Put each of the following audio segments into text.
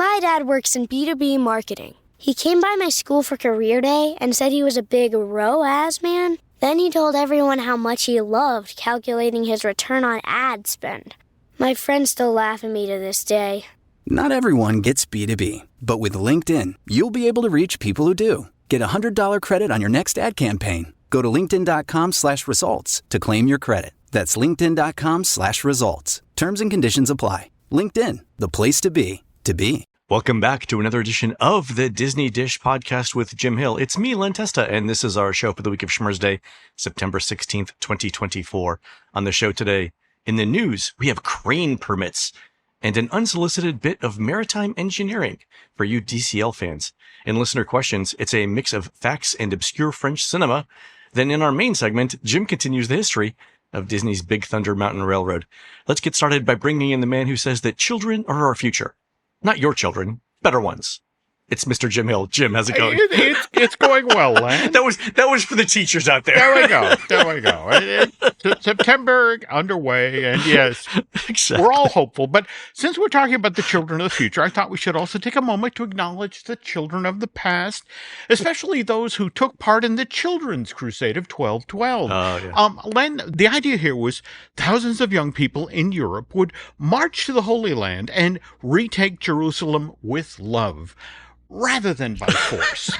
My dad works in B2B marketing. He came by my school for career day and said he was a big ROAS man. Then he told everyone how much he loved calculating his return on ad spend. My friends still laugh at me to this day. Not everyone gets B2B, but with LinkedIn, you'll be able to reach people who do. Get a $100 credit on your next ad campaign. Go to linkedin.com/results to claim your credit. That's linkedin.com/results. Terms and conditions apply. LinkedIn, the place to be, to be. Welcome back to another edition of the Disney Dish Podcast with Jim Hill. It's me, Len Testa, and this is our show for the week of Schmurz Day, September 16th, 2024. On the show today, in the news, we have crane permits and an unsolicited bit of maritime engineering for you DCL fans. In listener questions, it's a mix of facts and obscure French cinema. Then in our main segment, Jim continues the history of Disney's Big Thunder Mountain Railroad. Let's get started by bringing in the man who says that children are our future. Not your children, better ones. It's Mr. Jim Hill. Jim, how's it going? It's going well, Len. That was for the teachers out there. There we go. September underway, and yes, Exactly. we're all hopeful. But since we're talking about the children of the future, I thought we should also take a moment to acknowledge the children of the past, especially those who took part in the Children's Crusade of 1212. Yeah. Len, the idea here was thousands of young people in Europe would march to the Holy Land and retake Jerusalem with love, rather than by force.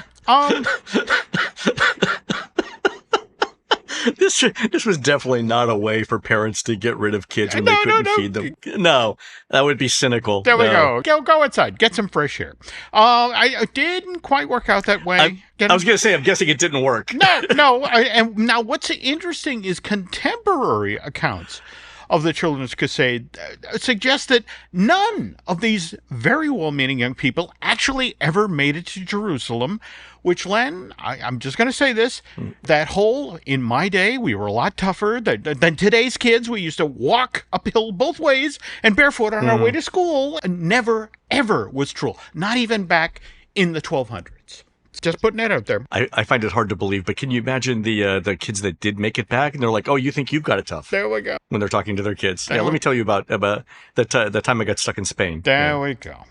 This was definitely not a way for parents to get rid of kids when they couldn't feed them. No, that would be cynical. There we go. Go outside. Get some fresh air. I didn't quite work out that way. I was going to say, I'm guessing it didn't work. No. And now what's interesting is contemporary accounts of the Children's Crusade suggest that none of these very well-meaning young people actually ever made it to Jerusalem, which, Len, I'm just going to say this, that whole, in my day, we were a lot tougher than today's kids. We used to walk uphill both ways and barefoot on our way to school. Never, ever was true. Not even back in the 1200s. Just putting that out there. I find it hard to believe, but can you imagine the kids that did make it back, and they're like, "Oh, you think you've got it tough?" There we go. When they're talking to their kids. Yeah, let me tell you about the time I got stuck in Spain. There we go.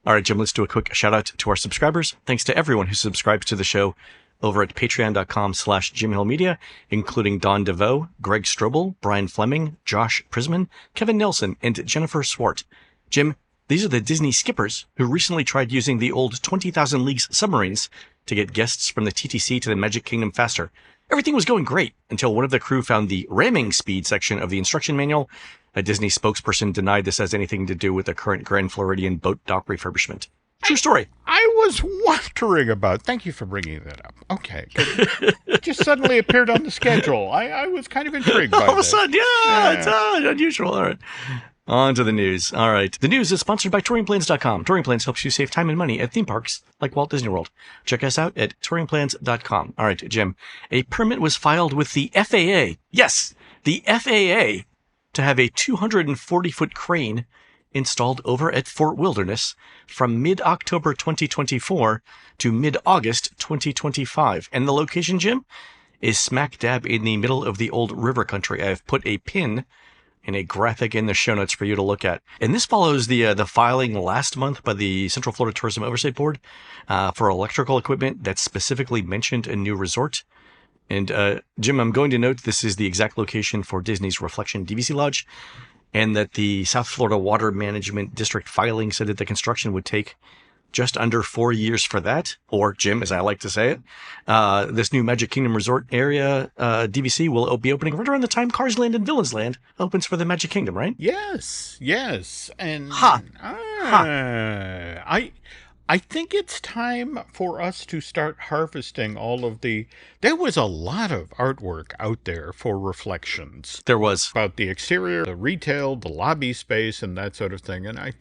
All right, Jim, let's do a quick shout out to our subscribers. Thanks to everyone who subscribes to the show over at patreon.com/JimHillMedia, including Don DeVoe, Greg Strobel, Brian Fleming, Josh Prisman, Kevin Nelson, and Jennifer Swart. Jim, these are the Disney skippers who recently tried using the old 20,000 Leagues submarines to get guests from the TTC to the Magic Kingdom faster. Everything was going great until one of the crew found the ramming speed section of the instruction manual. A Disney spokesperson denied this has anything to do with the current Grand Floridian boat dock refurbishment. True story. I was wondering about. Thank you for bringing that up. Okay. It just suddenly appeared on the schedule. I was kind of intrigued by that. All of a sudden, yeah. It's unusual. All right. On to the news. All right. The news is sponsored by touringplans.com. Touring Plans helps you save time and money at theme parks like Walt Disney World. Check us out at touringplans.com. All right, Jim. A permit was filed with the FAA. Yes, the FAA to have a 240-foot crane installed over at Fort Wilderness from mid-October 2024 to mid-August 2025. And the location, Jim, is smack dab in the middle of the old river country. I have put a pin in a graphic in the show notes for you to look at. And this follows the filing last month by the Central Florida Tourism Oversight Board for electrical equipment that specifically mentioned a new resort. And Jim, I'm going to note this is the exact location for Disney's Reflection DVC Lodge, and that the South Florida Water Management District filing said that the construction would take just under 4 years for that, or Jim, as I like to say it. This new Magic Kingdom Resort area DVC will be opening right around the time Cars Land and Villains Land opens for the Magic Kingdom, right? Yes. And I think it's time for us to start harvesting all of the. There was a lot of artwork out there for Reflections. There was. About the exterior, the retail, the lobby space, and that sort of thing. And I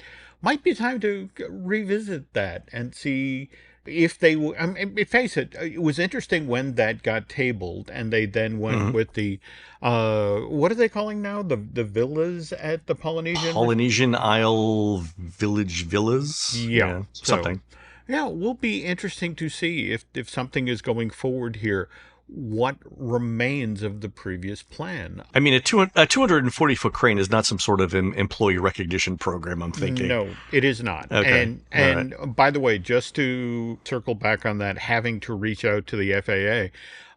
might be time to revisit that and see if they. I mean, face it, it was interesting when that got tabled, and they then went with the. What are they calling now? The villas at the Polynesian Isle Village Villas? Yeah. Something. Yeah, it will be interesting to see if something is going forward here what remains of the previous plan. I mean, a 240-foot crane is not some sort of employee recognition program, I'm thinking. No, it is not. Okay. And by the way, just to circle back on that, having to reach out to the FAA,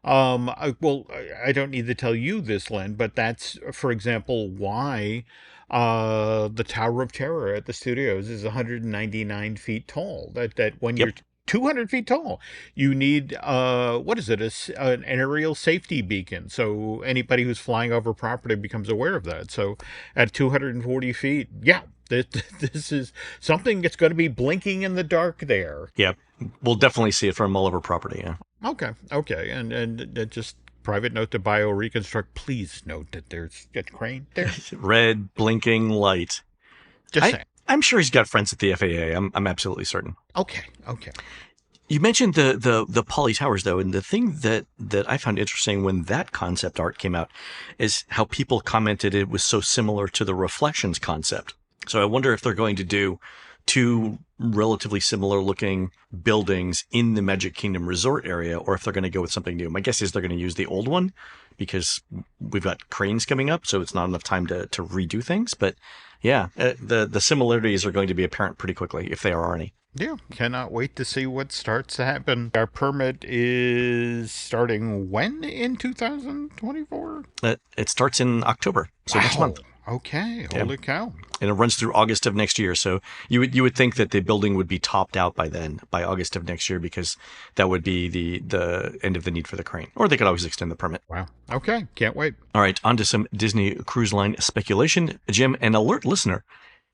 I don't need to tell you this, Len, but that's, for example, why the Tower of Terror at the studios is 199 feet tall. That when you're 200 feet tall, you need, what is it, an aerial safety beacon. So anybody who's flying over property becomes aware of that. So at 240 feet, this is something that's going to be blinking in the dark there. Yeah, we'll definitely see it from all over property, yeah. Okay. And just private note to BioReconstruct, please note that there's a crane there. Red blinking light. Just saying. I'm sure he's got friends at the FAA. I'm absolutely certain. Okay. You mentioned the Poly Towers, though, and the thing that I found interesting when that concept art came out is how people commented it was so similar to the Reflections concept. So I wonder if they're going to do two relatively similar looking buildings in the Magic Kingdom resort area, or if they're going to go with something new. My guess is they're going to use the old one because we've got cranes coming up, so it's not enough time to redo things. But yeah, the similarities are going to be apparent pretty quickly, if there are any. Yeah, cannot wait to see what starts to happen. Our permit is starting when in 2024? It starts in October, so next month. Okay, holy cow. And it runs through August of next year. So you would think that the building would be topped out by then, by August of next year, because that would be the end of the need for the crane. Or they could always extend the permit. Wow. Okay, can't wait. All right, on to some Disney Cruise Line speculation. Jim, an alert listener,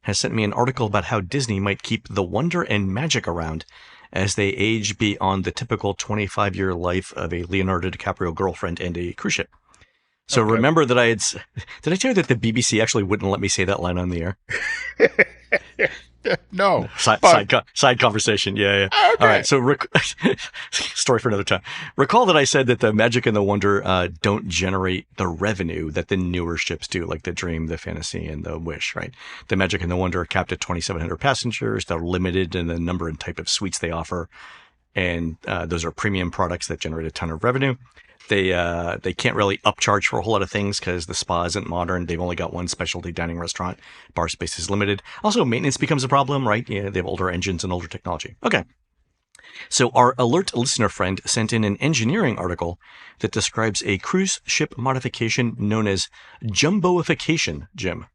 has sent me an article about how Disney might keep the wonder and magic around as they age beyond the typical 25-year life of a Leonardo DiCaprio girlfriend and a cruise ship. So remember that did I tell you that the BBC actually wouldn't let me say that line on the air? No. Side conversation. Yeah. Okay. All right. So story for another time. Recall that I said that the Magic and the Wonder don't generate the revenue that the newer ships do, like the Dream, the Fantasy, and the Wish, right? The Magic and the Wonder are capped at 2,700 passengers. They're limited in the number and type of suites they offer. And those are premium products that generate a ton of revenue. They can't really upcharge for a whole lot of things because the spa isn't modern. They've only got one specialty dining restaurant. Bar space is limited. Also, maintenance becomes a problem, right? Yeah, they have older engines and older technology. Okay. So our alert listener friend sent in an engineering article that describes a cruise ship modification known as jumbo-ification, Jim.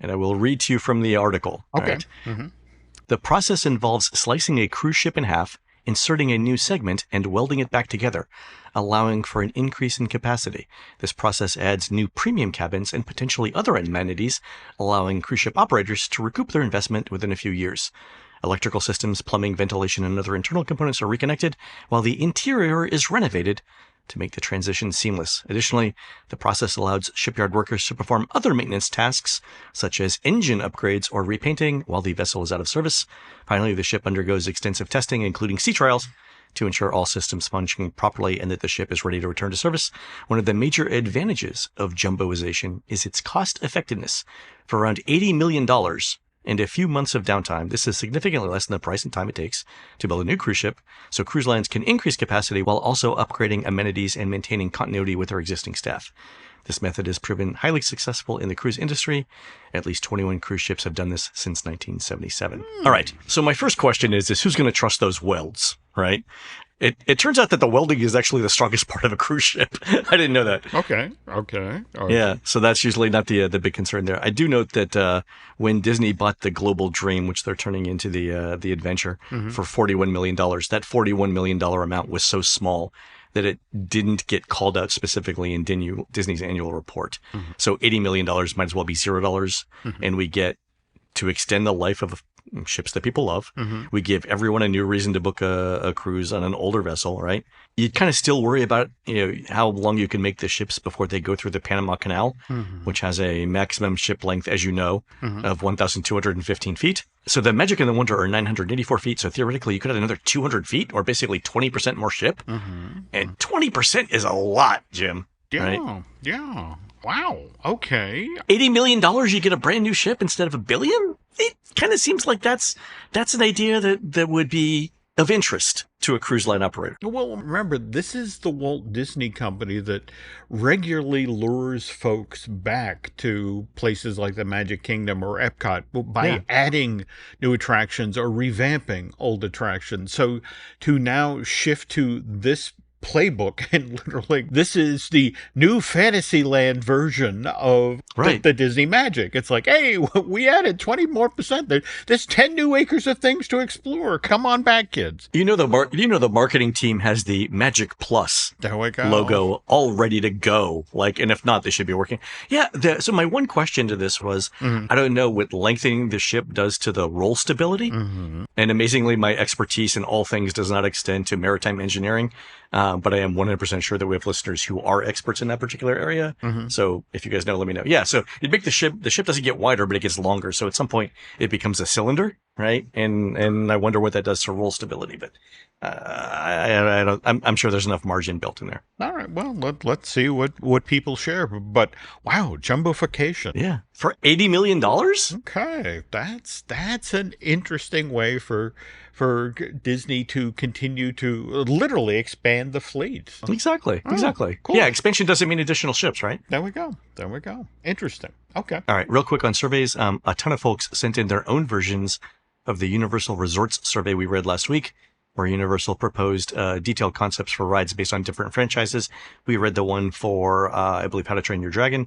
And I will read to you from the article. Okay. Right? Mm-hmm. The process involves slicing a cruise ship in half, inserting a new segment, and welding it back together, allowing for an increase in capacity. This process adds new premium cabins and potentially other amenities, allowing cruise ship operators to recoup their investment within a few years. Electrical systems, plumbing, ventilation, and other internal components are reconnected, while the interior is renovated to make the transition seamless. Additionally, the process allows shipyard workers to perform other maintenance tasks, such as engine upgrades or repainting, while the vessel is out of service. Finally, the ship undergoes extensive testing, including sea trials, to ensure all systems function properly and that the ship is ready to return to service. One of the major advantages of jumboization is its cost effectiveness. For around $80 million and a few months of downtime, this is significantly less than the price and time it takes to build a new cruise ship, so cruise lines can increase capacity while also upgrading amenities and maintaining continuity with their existing staff. This method has proven highly successful in the cruise industry. At least 21 cruise ships have done this since 1977. All right, so my first question is who's going to trust those welds, right? It turns out that the welding is actually the strongest part of a cruise ship. I didn't know that. Okay. All right. Yeah, so that's usually not the big concern there. I do note that when Disney bought the Global Dream, which they're turning into the Adventure, for $41 million, that $41 million amount was so small that it didn't get called out specifically in Disney's annual report. So $80 million might as well be $0, and we get to extend the life of ships that people love. We give everyone a new reason to book a cruise on an older vessel, right? You kind of still worry about how long you can make the ships before they go through the Panama Canal, which has a maximum ship length, as you know, of 1,215 feet. So the Magic and the Wonder are 984 feet. So theoretically, you could have another 200 feet, or basically 20% more ship. And 20% is a lot, Jim. Yeah. Right? Yeah. Wow. Okay. $80 million, you get a brand new ship instead of $1 billion? It kind of seems like that's an idea that would be of interest to a cruise line operator. Well, remember, this is the Walt Disney Company that regularly lures folks back to places like the Magic Kingdom or Epcot by adding new attractions or revamping old attractions. So to now shift to this playbook, and literally this is the new Fantasyland version of the Disney Magic. It's like, hey, we added 20 more percent. There's 10 new acres of things to explore. Come on back, kids. The marketing team has the Magic Plus logo all ready to go. And if not, they should be working. Yeah. So my one question to this was, I don't know what lengthening the ship does to the roll stability. And amazingly, my expertise in all things does not extend to maritime engineering. But I am 100% sure that we have listeners who are experts in that particular area. So if you guys know, let me know. Yeah. So you'd make the ship doesn't get wider, but it gets longer. So at some point it becomes a cylinder, right? And I wonder what that does to roll stability, but I'm sure there's enough margin built in there. All right. Well, let's see what people share. But wow, jumbo-ification. Yeah. For $80 million? Okay. That's an interesting way for Disney to continue to literally expand the fleet. Exactly. Cool. Yeah, expansion doesn't mean additional ships, right? There we go. Interesting. Okay. All right, real quick on surveys. A ton of folks sent in their own versions of the Universal Resorts survey we read last week, where Universal proposed detailed concepts for rides based on different franchises. We read the one for, I believe, How to Train Your Dragon.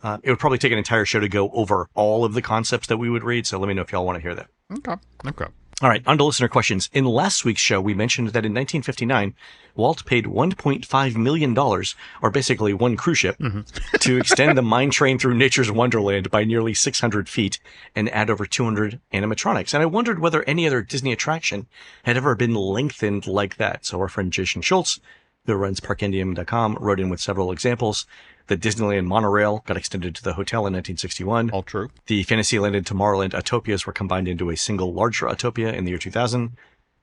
It would probably take an entire show to go over all of the concepts that we would read, so let me know if y'all want to hear that. Okay. All right, on to listener questions. In last week's show, we mentioned that in 1959, Walt paid $1.5 million, or basically one cruise ship, to extend the mine train through nature's wonderland by nearly 600 feet and add over 200 animatronics. And I wondered whether any other Disney attraction had ever been lengthened like that. So our friend Jason Schultz, who runs ParkIndium.com, wrote in with several examples. The Disneyland monorail got extended to the hotel in 1961. All true. The Fantasyland and Tomorrowland Autopias were combined into a single larger Autopia in the year 2000.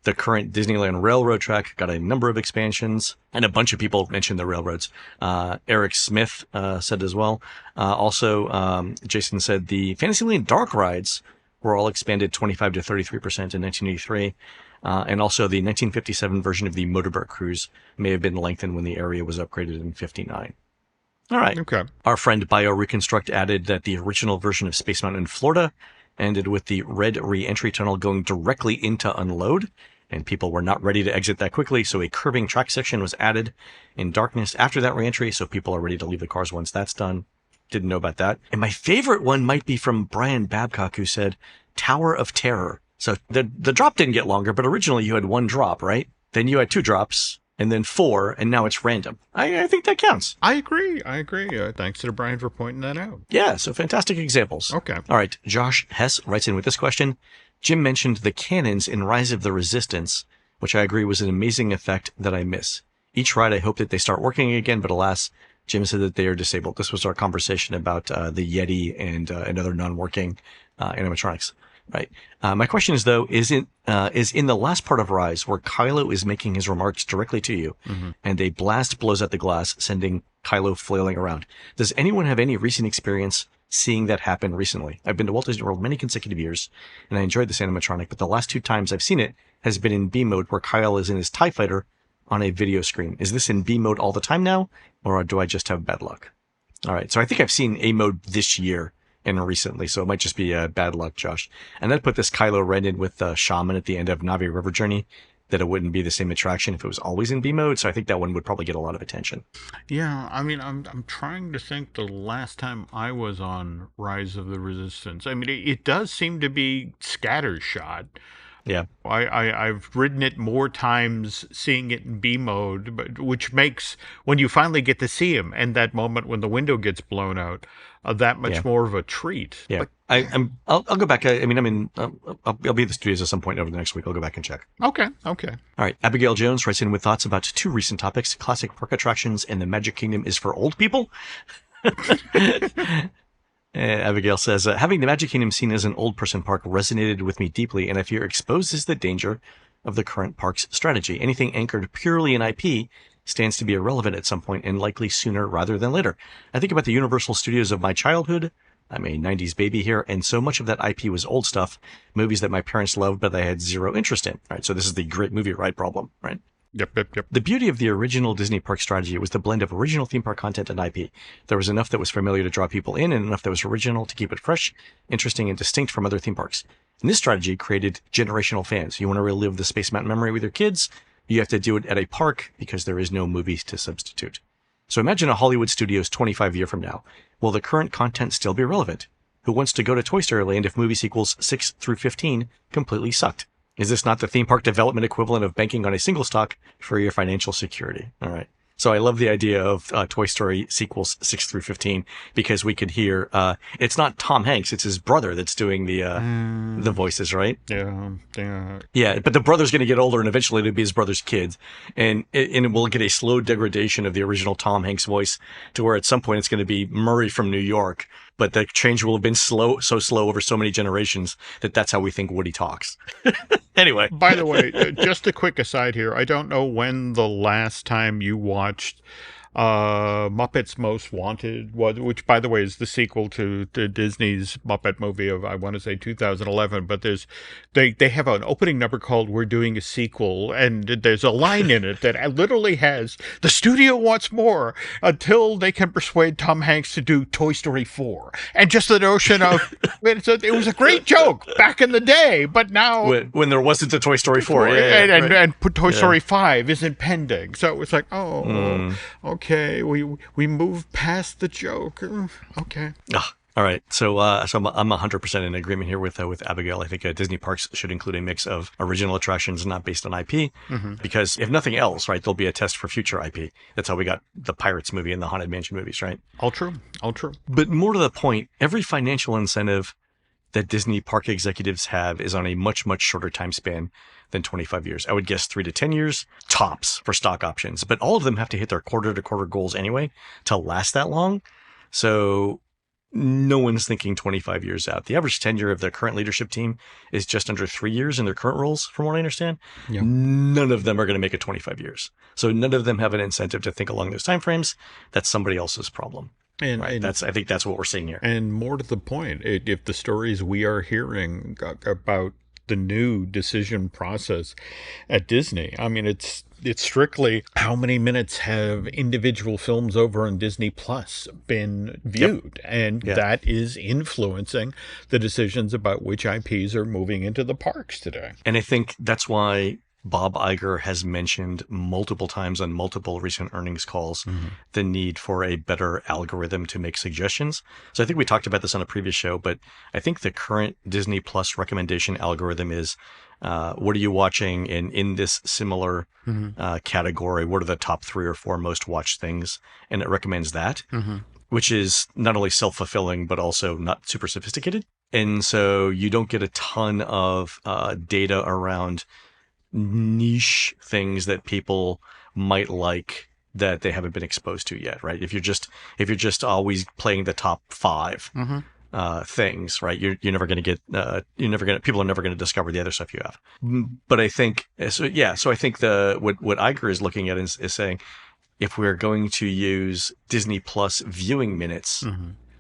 The current Disneyland railroad track got a number of expansions, and a bunch of people mentioned the railroads. Eric Smith said as well. Also, Jason said the Fantasyland dark rides were all expanded 25 to 33% in 1983. And also the 1957 version of the Motorboat Cruise may have been lengthened when the area was upgraded in 59. All right. Okay. Our friend BioReconstruct added that the original version of Space Mountain in Florida ended with the red re-entry tunnel going directly into unload, and people were not ready to exit that quickly, so a curbing track section was added in darkness after that re-entry, so people are ready to leave the cars once that's done. Didn't know about that. And my favorite one might be from Brian Babcock, who said Tower of Terror. So the drop didn't get longer, but originally you had one drop, right? Then you had two drops, and then four, and now it's random. I think that counts. I agree. Thanks to Brian for pointing that out. Yeah, so fantastic examples. Okay. All right, Josh Hess writes in with this question. Jim mentioned the cannons in Rise of the Resistance, which I agree was an amazing effect that I miss. Each ride I hope that they start working again, but alas, Jim said that they are disabled. This was our conversation about the Yeti and other non-working animatronics. Right. My question is, though, is in the last part of Rise where Kylo is making his remarks directly to you and a blast blows out the glass, sending Kylo flailing around. Does anyone have any recent experience seeing that happen recently? I've been to Walt Disney World many consecutive years, and I enjoyed this animatronic, but the last two times I've seen it has been in B mode where Kyle is in his TIE fighter on a video screen. Is this in B mode all the time now, or do I just have bad luck? All right. So I think I've seen A mode this year and recently, so it might just be bad luck, Josh. And I'd put this Kylo Ren in with Shaman at the end of Navi River Journey, that it wouldn't be the same attraction if it was always in B mode, so I think that one would probably get a lot of attention. Yeah, I mean, I'm trying to think the last time I was on Rise of the Resistance. I mean, it does seem to be scattershot. Yeah. I've ridden it more times seeing it in B mode, but which makes, when you finally get to see him and that moment when the window gets blown out, that much more of a treat. Yeah. But, I'll go back. I'll be at the studios at some point over the next week. I'll go back and check. Okay. All right. Abigail Jones writes in with thoughts about two recent topics: classic park attractions and the Magic Kingdom is for old people. Abigail says, having the Magic Kingdom seen as an old person park resonated with me deeply, and I fear exposes the danger of the current park's strategy. Anything anchored purely in IP stands to be irrelevant at some point, and likely sooner rather than later. I think about the Universal Studios of my childhood, I'm a 90s baby here, and so much of that IP was old stuff, movies that my parents loved but I had zero interest in, right? So this is the great movie ride problem, right? Yep. The beauty of the original Disney park strategy was the blend of original theme park content and IP. There was enough that was familiar to draw people in and enough that was original to keep it fresh, interesting, and distinct from other theme parks. And this strategy created generational fans. You want to relive the Space Mountain memory with your kids? You have to do it at a park because there is no movies to substitute. So imagine a Hollywood Studios 25 years from now. Will the current content still be relevant? Who wants to go to Toy Story Land if movie sequels 6 through 15 completely sucked? Is this not the theme park development equivalent of banking on a single stock for your financial security? All right. So I love the idea of Toy Story sequels 6 through 15 because we could hear it's not Tom Hanks, it's his brother that's doing the voices, right? Yeah, but the brother's going to get older and eventually it'll be his brother's kid, and we'll get a slow degradation of the original Tom Hanks voice to where at some point it's going to be Murray from New York, but the change will have been so slow over so many generations that that's how we think Woody talks. Anyway. By the way, just a quick aside here. I don't know when the last time you watched Muppets Most Wanted was, which, by the way, is the sequel to Disney's Muppet movie of, I want to say, 2011. But they have an opening number called "We're Doing a Sequel," and there's a line in it that literally has "The studio wants more" until they can persuade Tom Hanks to do Toy Story 4. And just the notion of it was a great joke back in the day, but now when there wasn't a Toy Story 4, and Toy Story 5 isn't pending, so it was like, okay, we moved past the joke. Okay. All right. So I'm 100% in agreement here with Abigail. I think Disney parks should include a mix of original attractions not based on IP, because if nothing else, right, there'll be a test for future IP. That's how we got the Pirates movie and the Haunted Mansion movies, right? All true. But more to the point, every financial incentive that Disney park executives have is on a much, much shorter time span than 25 years. I would guess 3 to 10 years tops for stock options, but all of them have to hit their quarter-to-quarter goals anyway to last that long. So no one's thinking 25 years out. The average tenure of their current leadership team is just under 3 years in their current roles, from what I understand. Yep. None of them are going to make it 25 years. So none of them have an incentive to think along those timeframes. That's somebody else's problem. And I think that's what we're seeing here. And more to the point, if the stories we are hearing about the new decision process at Disney, I mean, it's strictly how many minutes have individual films over on Disney Plus been viewed, and that is influencing the decisions about which IPs are moving into the parks today. And I think that's why Bob Iger has mentioned multiple times on multiple recent earnings calls the need for a better algorithm to make suggestions. So I think we talked about this on a previous show, but I think the current Disney Plus recommendation algorithm is what are you watching in this similar category? What are the top 3 or 4 most watched things? And it recommends that, which is not only self-fulfilling, but also not super sophisticated. And so you don't get a ton of data around niche things that people might like that they haven't been exposed to yet, right? If you're just always playing the top 5 things, right, you're never going to get people are never going to discover the other stuff you have. But I think so I think what Iger is looking at is saying, if we're going to use Disney Plus viewing minutes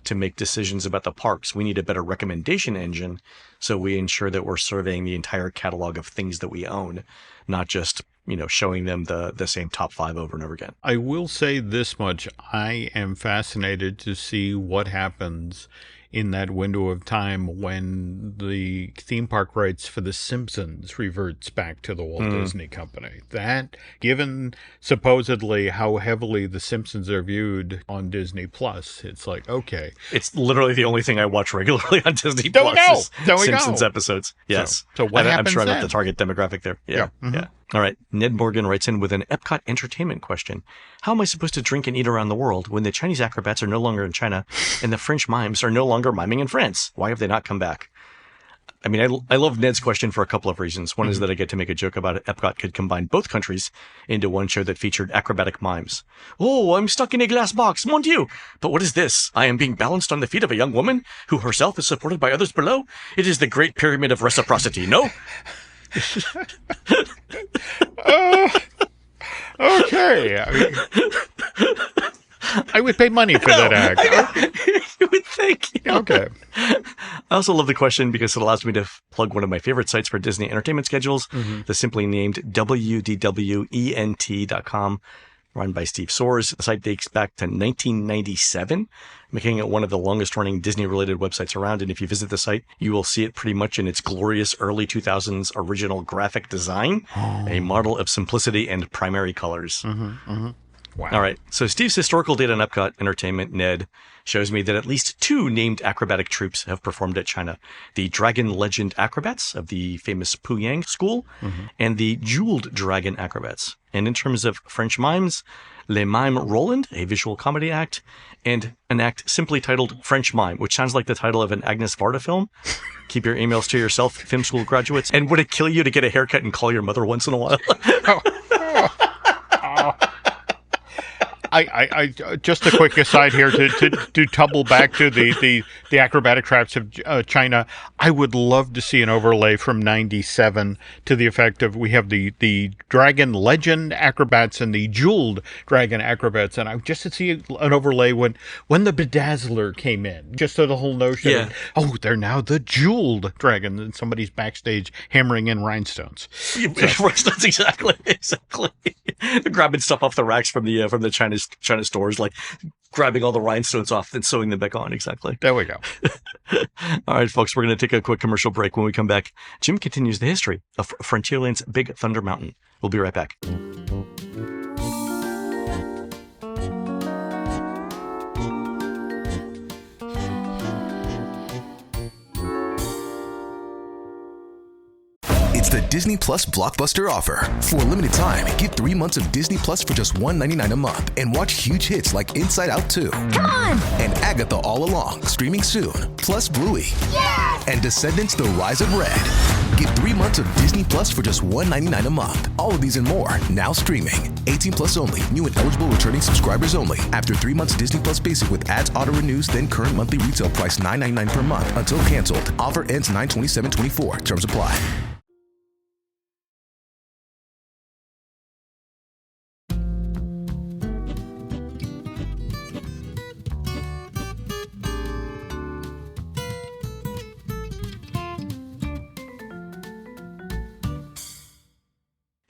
to make decisions about the parks, we need a better recommendation engine, so we ensure that we're surveying the entire catalog of things that we own, not just showing them the same top 5 over and over again. I will say this much: I am fascinated to see what happens in that window of time when the theme park rights for The Simpsons reverts back to the Walt Disney Company. That, given supposedly how heavily The Simpsons are viewed on Disney Plus, it's like, okay. It's literally the only thing I watch regularly on Disney Plus. Simpsons episodes. Yes. So what happens I'm sure then? I'm at the target demographic there. Yeah. All right. Ned Morgan writes in with an Epcot entertainment question. How am I supposed to drink and eat around the world when the Chinese acrobats are no longer in China and the French mimes are no longer miming in France? Why have they not come back? I mean, I love Ned's question for a couple of reasons. One is that I get to make a joke about it. Epcot could combine both countries into one show that featured acrobatic mimes. Oh, I'm stuck in a glass box, mon Dieu. But what is this? I am being balanced on the feet of a young woman who herself is supported by others below? It is the great pyramid of reciprocity, no? Okay. I would pay money for that act. You would think. Okay. I also love the question because it allows me to plug one of my favorite sites for Disney entertainment schedules, the simply named WDWENT.com, run by Steve Soares. The site dates back to 1997, making it one of the longest-running Disney-related websites around. And if you visit the site, you will see it pretty much in its glorious early 2000s original graphic design, a model of simplicity and primary colors. Wow. All right. So Steve's historical data on Epcot Entertainment, Ned, shows me that at least 2 named acrobatic troupes have performed at China. The Dragon Legend Acrobats of the famous Puyang School and the Jeweled Dragon Acrobats. And in terms of French mimes, Le Mime Roland, a visual comedy act, and an act simply titled French Mime, which sounds like the title of an Agnes Varda film. Keep your emails to yourself, film school graduates. And would it kill you to get a haircut and call your mother once in a while? I just a quick aside here to tumble back to the acrobatic traps of China. I would love to see an overlay from '97 to the effect of we have the Dragon Legend Acrobats and the Jeweled Dragon Acrobats, and I just to see an overlay when the Bedazzler came in, just so the whole notion of, they're now the Jeweled Dragon, and somebody's backstage hammering in rhinestones. Rhinestones, exactly. They're grabbing stuff off the racks from the China stores, like grabbing all the rhinestones off and sewing them back on. Exactly. There we go. All right, folks, we're going to take a quick commercial break. When we come back, Jim continues the history of Frontierland's Big Thunder Mountain. We'll be right back. It's the Disney Plus Blockbuster offer. For a limited time, get 3 months of Disney Plus for just $1.99 a month and watch huge hits like Inside Out 2. Come on! And Agatha All Along, streaming soon. Plus Bluey. Yes! And Descendants: The Rise of Red. Get 3 months of Disney Plus for just $1.99 a month. All of these and more, now streaming. 18 plus only. New and eligible returning subscribers only. After 3 months Disney Plus Basic with ads auto-renews, then current monthly retail price $9.99 per month until canceled. Offer ends 9/27/24. Terms apply.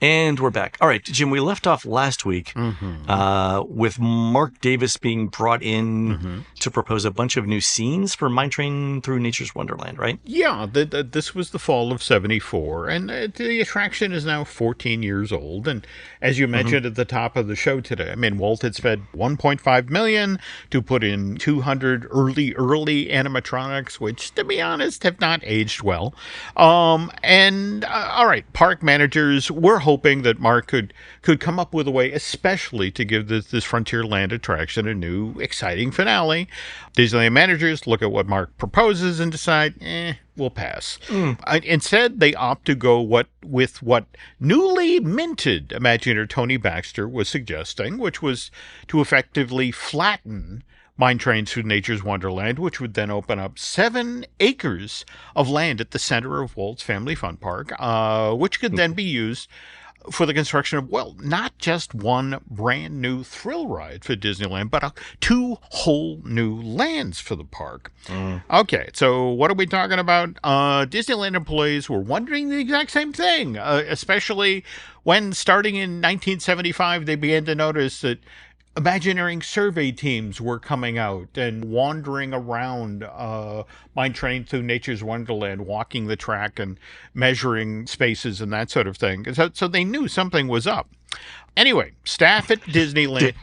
And we're back. All right, Jim, we left off last week with Mark Davis being brought in to propose a bunch of new scenes for Mine Train Through Nature's Wonderland, right? Yeah, this was the fall of '74, and the attraction is now 14 years old. And as you mentioned at the top of the show today, I mean, Walt had spent $1.5 million to put in 200 early animatronics, which, to be honest, have not aged well. All right, park managers were hoping that Mark could come up with a way, especially to give this Frontierland attraction a new, exciting finale. Disneyland managers look at what Mark proposes and decide, we'll pass. Instead, they opt to go with what newly minted Imagineer Tony Baxter was suggesting, which was to effectively flatten Mine Train Through Nature's Wonderland, which would then open up 7 acres of land at the center of Walt's Family Fun Park, which could then be used for the construction of, well, not just one brand new thrill ride for Disneyland, but 2 whole new lands for the park. Okay, so what are we talking about? Disneyland employees were wondering the exact same thing, especially when, starting in 1975, they began to notice that Imagineering survey teams were coming out and wandering around Mine Train Through Nature's Wonderland, walking the track and measuring spaces and that sort of thing. So they knew something was up. Anyway, staff at Disneyland...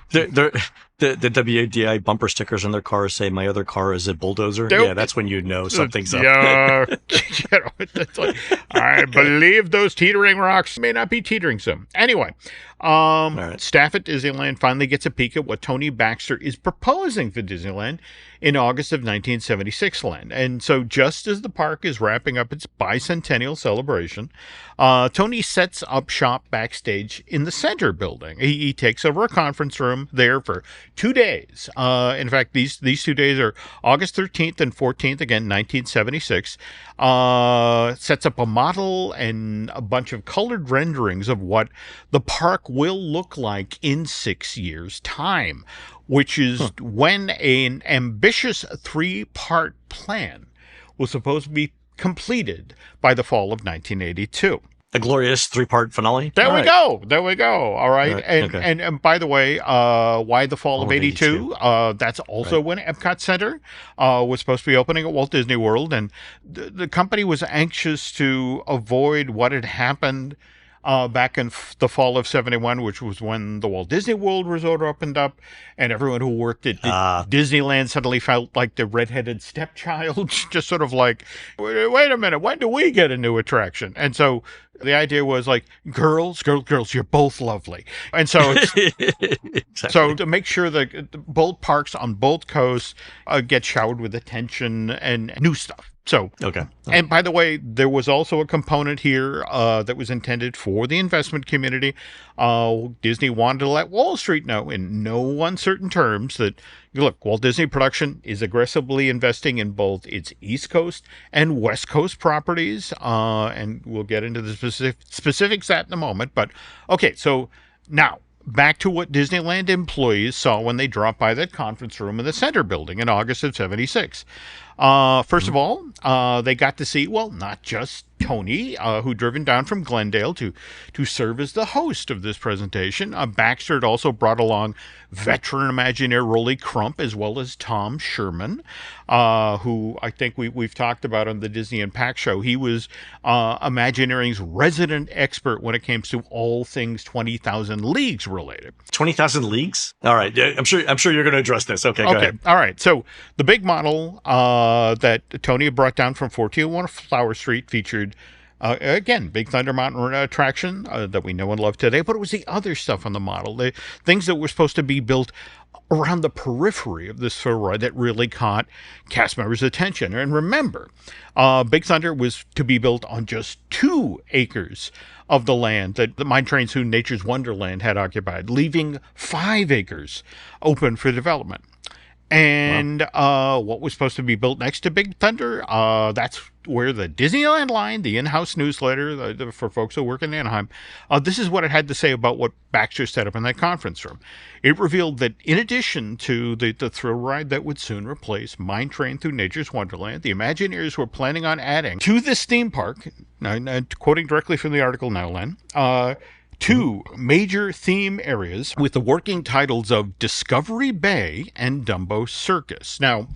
The WDI bumper stickers on their cars say, "My other car is a bulldozer." Yeah, that's when you know something's up. Yeah, it's like, I believe those teetering rocks may not be teetering some. Anyway, staff at Disneyland finally gets a peek at what Tony Baxter is proposing for Disneyland in August of 1976 land. And so just as the park is wrapping up its bicentennial celebration, Tony sets up shop backstage in the center building. He takes over a conference room there for 2 days. In fact, these 2 days are August 13th and 14th, again, 1976. Sets up a model and a bunch of colored renderings of what the park will look like in 6 years' time, which is when an ambitious 3-part plan was supposed to be completed by the fall of 1982. A glorious 3-part finale. There we go. All right. Okay. And by the way, why the fall of 82? That's also when Epcot Center was supposed to be opening at Walt Disney World. And the company was anxious to avoid what had happened back in the fall of 71, which was when the Walt Disney World Resort opened up, and everyone who worked at Disneyland suddenly felt like the redheaded stepchild, just sort of like, wait a minute, when do we get a new attraction? And so the idea was like, girls, you're both lovely. And so Exactly. so to make sure that both parks on both coasts get showered with attention and new stuff. So, Okay. And by the way, there was also a component here that was intended for the investment community. Disney wanted to let Wall Street know in no uncertain terms that, look, Walt Disney Production is aggressively investing in both its East Coast and West Coast properties. And we'll get into the specifics of that in a moment. But, okay, so now back to what Disneyland employees saw when they dropped by that conference room in the center building in August of 76. First of all, they got to see, well, not just Tony, who'd driven down from Glendale to serve as the host of this presentation. Baxter had also brought along veteran Imagineer Rolly Crump, as well as Tom Sherman, who I think we've talked about on the Disney Impact show. He was Imagineering's resident expert when it came to all things 20,000 Leagues related. 20,000 Leagues? All right. I'm sure you're going to address this. Okay, go ahead. All right. So the big model that Tony had brought down from 1401 Flower Street featured, again, Big Thunder Mountain attraction that we know and love today, but it was the other stuff on the model, the things that were supposed to be built around the periphery of this thrill ride that really caught cast members' attention. And remember, Big Thunder was to be built on just 2 acres of the land that the Mine Train Soon Nature's Wonderland had occupied, leaving 5 acres open for development. And what was supposed to be built next to Big Thunder, that's where the Disneyland Line, the in-house newsletter for folks who work in Anaheim, this is what it had to say about what Baxter set up in that conference room. It revealed that in addition to the thrill ride that would soon replace Mine Train Through Nature's Wonderland, the Imagineers were planning on adding to this theme park, now quoting directly from the article now, Len, 2 major theme areas with the working titles of Discovery Bay and Dumbo Circus. Now,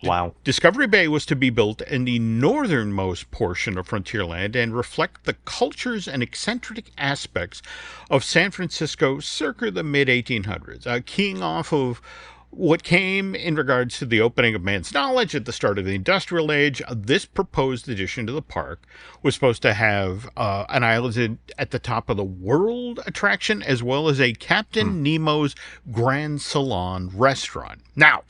Wow. Discovery Bay was to be built in the northernmost portion of Frontierland and reflect the cultures and eccentric aspects of San Francisco circa the mid-1800s, keying off of what came in regards to the opening of man's knowledge at the start of the industrial age. This proposed addition to the park was supposed to have an island at the top of the world attraction, as well as a Captain Nemo's Grand Salon restaurant. Now,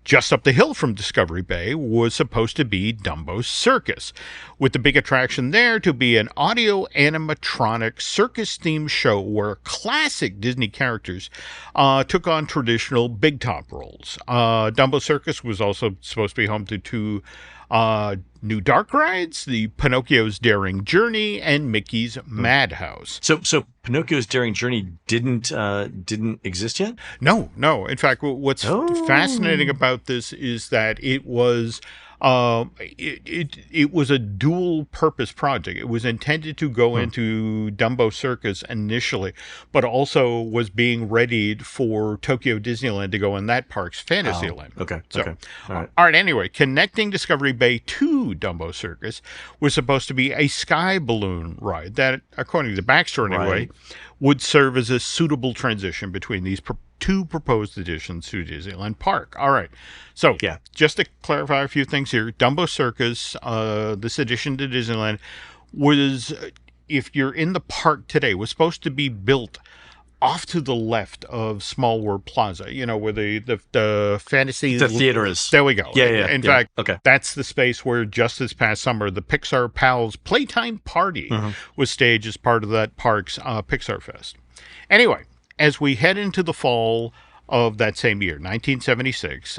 just up the hill from Discovery Bay was supposed to be Dumbo Circus, with the big attraction there to be an audio animatronic circus-themed show where classic Disney characters took on traditional big top roles. Dumbo Circus was also supposed to be home to 2 new dark rides, the Pinocchio's Daring Journey and Mickey's Madhouse. So Pinocchio's Daring Journey didn't exist yet? No. In fact, what's fascinating about this is that it was it was a dual purpose project. It was intended to go into Dumbo Circus initially, but also was being readied for Tokyo Disneyland to go in that park's Fantasyland. Okay. All right. Anyway, connecting Discovery Bay to Dumbo Circus was supposed to be a sky balloon ride that, according to Baxter anyway, would serve as a suitable transition between these 2 proposed additions to Disneyland Park. All right. So, just to clarify a few things here, Dumbo Circus, this addition to Disneyland, was, if you're in the park today, was supposed to be built off to the left of Small World Plaza, where the fantasy... The theater is. There we go. Yeah. In fact, okay. That's the space where just this past summer, the Pixar Pals Playtime Party was staged as part of that park's Pixar Fest. Anyway, as we head into the fall of that same year, 1976,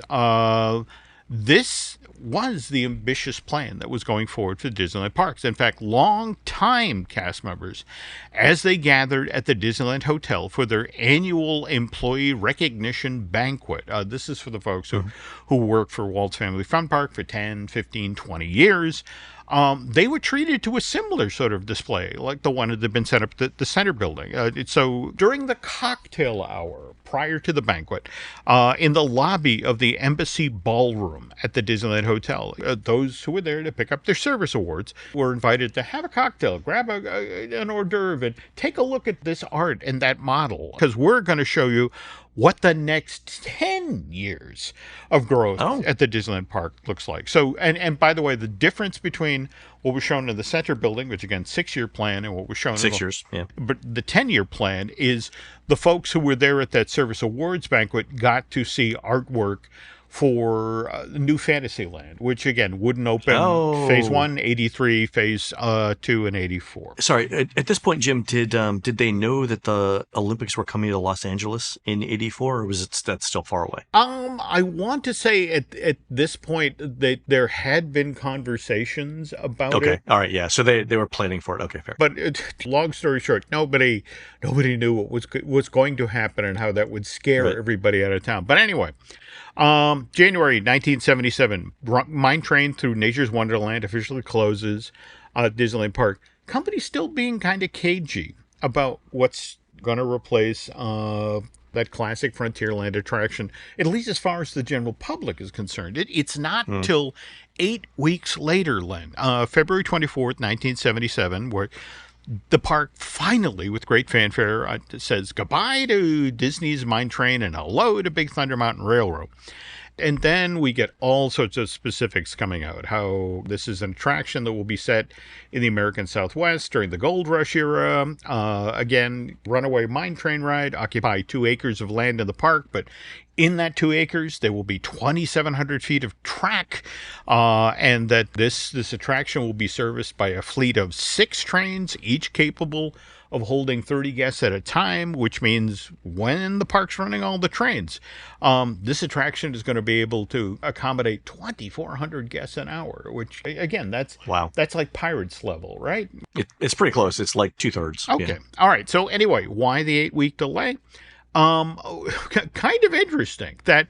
this was the ambitious plan that was going forward for Disneyland parks. In fact, long-time cast members, as they gathered at the Disneyland Hotel for their annual employee recognition banquet. This is for the folks who worked for Walt's Family Fun Park for 10, 15, 20 years. They were treated to a similar sort of display, like the one that had been set up at the center building. So during the cocktail hour prior to the banquet, in the lobby of the Embassy Ballroom at the Disneyland Hotel, those who were there to pick up their service awards were invited to have a cocktail, grab an hors d'oeuvre, and take a look at this art and that model, because we're going to show you what the next 10 years of growth at the Disneyland park looks like. So, and by the way, the difference between what was shown in the center building, which again, 6-year plan, and what was shown 6 years, yeah. But the 10-year plan is the folks who were there at that service awards banquet got to see artwork for New Fantasyland, which again wouldn't open phase 1, 83, phase 2, and 84. Sorry, at this point, Jim, did they know that the Olympics were coming to Los Angeles in 84, or was that still far away? I want to say at this point that there had been conversations about it. Okay, all right, yeah. So they were planning for it. Okay, fair. But long story short, nobody knew what was going to happen and how that would scare everybody out of town. But anyway. January 1977, Mine Train Through Nature's Wonderland officially closes at Disneyland Park. Company still being kind of cagey about what's going to replace that classic Frontierland attraction, at least as far as the general public is concerned. It's not till 8 weeks later, Len, February 24th, 1977, where the park finally, with great fanfare, says goodbye to Disney's Mine Train and hello to Big Thunder Mountain Railroad. And then we get all sorts of specifics coming out, how this is an attraction that will be set in the American Southwest during the Gold Rush era. Again, runaway mine train ride, occupy 2 acres of land in the park, but in that 2 acres, there will be 2,700 feet of track, and that this attraction will be serviced by a fleet of 6 trains, each capable of holding 30 guests at a time, which means when the park's running all the trains, this attraction is going to be able to accommodate 2,400 guests an hour, which, again, that's like Pirates level, right? It's pretty close. It's like 2/3. Okay. Yeah. All right. So anyway, why the 8-week delay? Kind of interesting that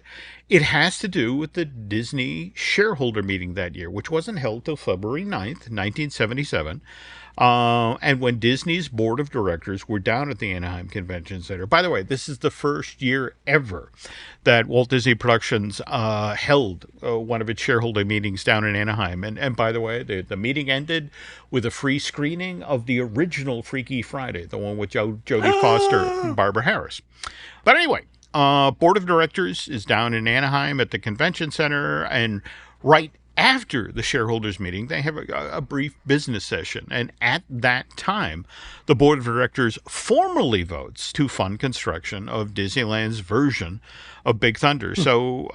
it has to do with the Disney shareholder meeting that year, which wasn't held till February 9th, 1977. And when Disney's board of directors were down at the Anaheim Convention Center. By the way, this is the first year ever that Walt Disney Productions held one of its shareholder meetings down in Anaheim. And by the way, the meeting ended with a free screening of the original Freaky Friday, the one with Jodie Foster and Barbara Harris. But anyway, board of directors is down in Anaheim at the convention center, and right after the shareholders meeting, they have a brief business session. And at that time, the board of directors formally votes to fund construction of Disneyland's version of Big Thunder. So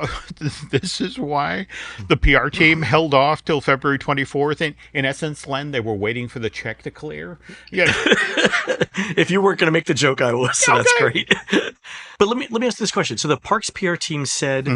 this is why the PR team held off till February 24th. In essence, Len, they were waiting for the check to clear. Yeah. If you weren't going to make the joke, I was. So that's great. But let me ask this question. So the parks PR team said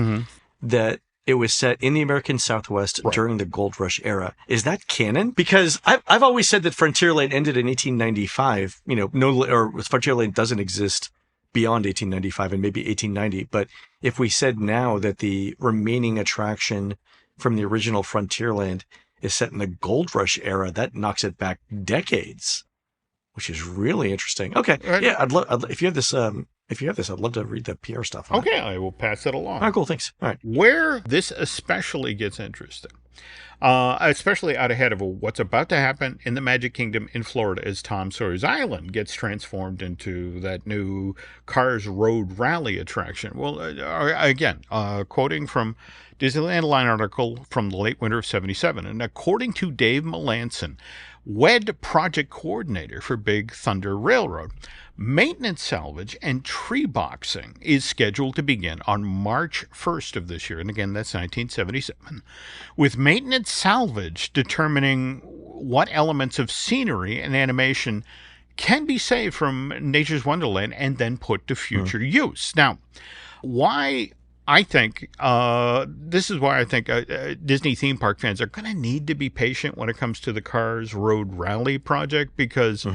that it was set in the American Southwest during the Gold Rush era. Is that canon? Because I've always said that Frontierland ended in 1895. Frontierland doesn't exist beyond 1895 and maybe 1890. But if we said now that the remaining attraction from the original Frontierland is set in the Gold Rush era, that knocks it back decades, which is really interesting. Okay, yeah, I'd love if you have this. I'd love to read the PR stuff. Okay, I will pass it along. All right, cool, thanks. All right. Where this especially gets interesting, especially out ahead of what's about to happen in the Magic Kingdom in Florida as Tom Sawyer's Island gets transformed into that new Cars Road Rally attraction. Well, again, quoting from Disneyland Line article from the late winter of 77, and according to Dave Melanson, WED project coordinator for Big Thunder Railroad. Maintenance salvage and tree boxing is scheduled to begin on March 1st of this year. And again, that's 1977. With maintenance salvage determining what elements of scenery and animation can be saved from Nature's Wonderland and then put to future use. Now, this is why I think Disney theme park fans are going to need to be patient when it comes to the Cars Road Rally project, because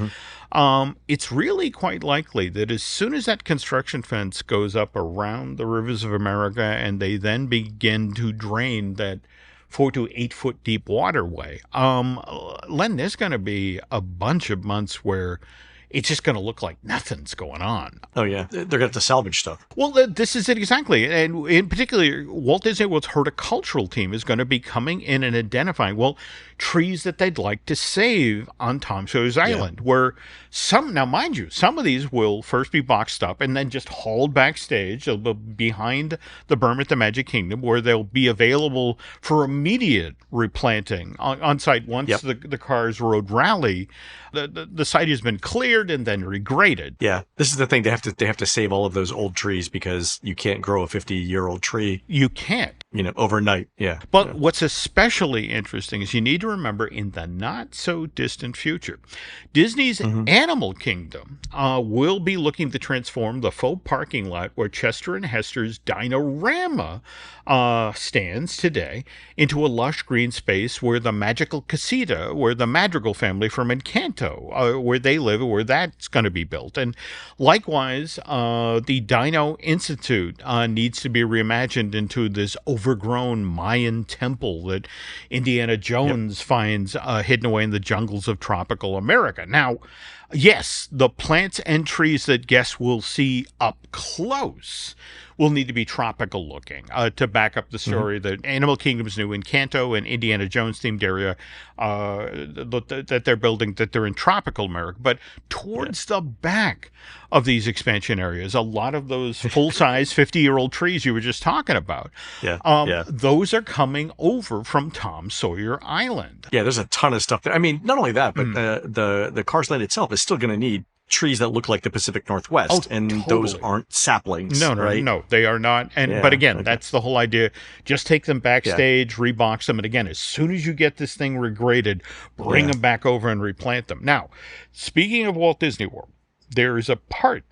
it's really quite likely that as soon as that construction fence goes up around the rivers of America and they then begin to drain that 4 to 8 foot deep waterway, Len, there's going to be a bunch of months where it's just going to look like nothing's going on. Oh, yeah. They're going to have to salvage stuff. Well, this is it exactly. And in particular, Walt Disney World's horticultural team is going to be coming in and identifying, trees that they'd like to save on Tom Sawyer's Island, where now mind you, some of these will first be boxed up and then just hauled backstage. They'll be behind the berm at the Magic Kingdom, where they'll be available for immediate replanting on site once the Cars Road Rally. The site has been cleared and then regraded. Yeah, this is the thing. They have to save all of those old trees because you can't grow a 50-year-old tree. You can't. Overnight. Yeah. But what's especially interesting is you need to remember, in the not-so-distant future, Disney's Animal Kingdom will be looking to transform the faux parking lot where Chester and Hester's Dinorama stands today into a lush green space where the magical casita, where the Madrigal family from Encanto, where they live, where that's going to be built. And likewise, the Dino Institute needs to be reimagined into this overgrown Mayan temple that Indiana Jones finds hidden away in the jungles of tropical America. Now, yes, the plants and trees that guests will see up close will need to be tropical looking to back up the story that Animal Kingdom's new Encanto and Indiana Jones themed area that they're building, that they're in tropical America. But towards the back of these expansion areas, a lot of those full-size 50-year-old trees you were just talking about, those are coming over from Tom Sawyer Island. Yeah, there's a ton of stuff there. I mean, not only that, but the Cars Land itself is still going to need trees that look like the Pacific Northwest, and those aren't saplings. No, they are not. And but again, that's the whole idea. Just take them backstage, rebox them, and again, as soon as you get this thing regraded, bring them back over and replant them. Now, speaking of Walt Disney World, there is a part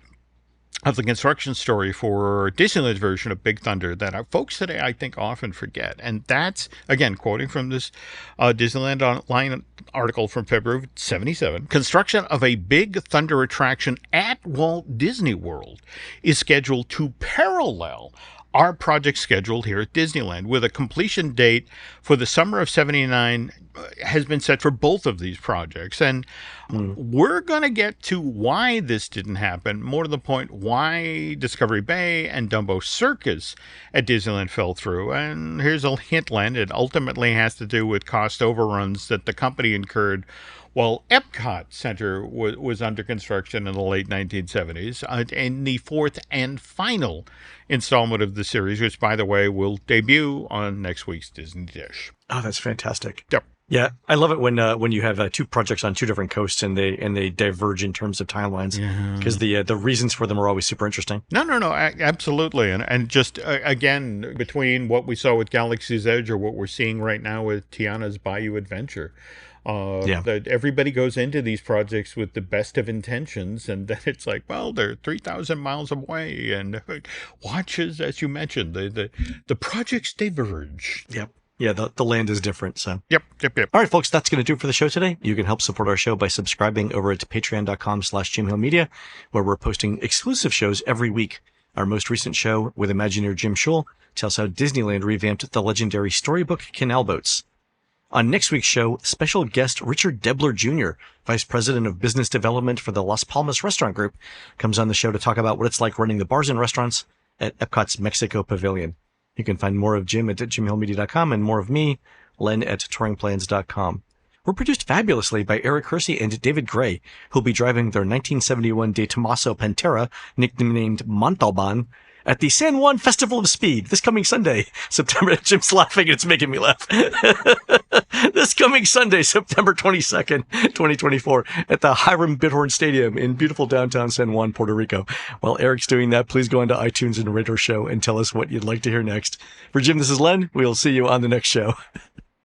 of the construction story for Disneyland's version of Big Thunder that folks today, I think, often forget. And that's, again, quoting from this Disneyland Online article from February of 77, construction of a Big Thunder attraction at Walt Disney World is scheduled to parallel our project scheduled here at Disneyland, with a completion date for the summer of 79 has been set for both of these projects. And we're going to get to why this didn't happen, more to the point, why Discovery Bay and Dumbo Circus at Disneyland fell through. And here's a hint, Len, it ultimately has to do with cost overruns that the company incurred while Epcot Center was under construction in the late 1970s, and the fourth and final installment of the series, which, by the way, will debut on next week's Disney Dish. Oh, that's fantastic. Yep. Yeah, I love it when you have two projects on two different coasts and they diverge in terms of timelines, because the reasons for them are always super interesting. No, absolutely, and just again, between what we saw with Galaxy's Edge or what we're seeing right now with Tiana's Bayou Adventure. That everybody goes into these projects with the best of intentions, and then it's like, well, they're 3,000 miles away, and watches, as you mentioned, the projects diverge. Yep. Yeah, the land is different, so. Yep. All right, folks, that's going to do it for the show today. You can help support our show by subscribing over at patreon.com/JimHillMedia, where we're posting exclusive shows every week. Our most recent show with Imagineer Jim Schul tells how Disneyland revamped the legendary storybook canal boats. On next week's show, special guest Richard Debler Jr., Vice President of Business Development for the Las Palmas Restaurant Group, comes on the show to talk about what it's like running the bars and restaurants at Epcot's Mexico Pavilion. You can find more of Jim at jimhillmedia.com and more of me, Len, at touringplans.com. We're produced fabulously by Eric Hersey and David Gray, who'll be driving their 1971 De Tomaso Pantera, nicknamed Montalban, at the San Juan Festival of Speed this coming Sunday, September. Jim's laughing and it's making me laugh. This coming Sunday, September 22nd, 2024, at the Hiram Bithorn Stadium in beautiful downtown San Juan, Puerto Rico. While Eric's doing that, please go into iTunes and rate our show and tell us what you'd like to hear next. For Jim, this is Len. We'll see you on the next show.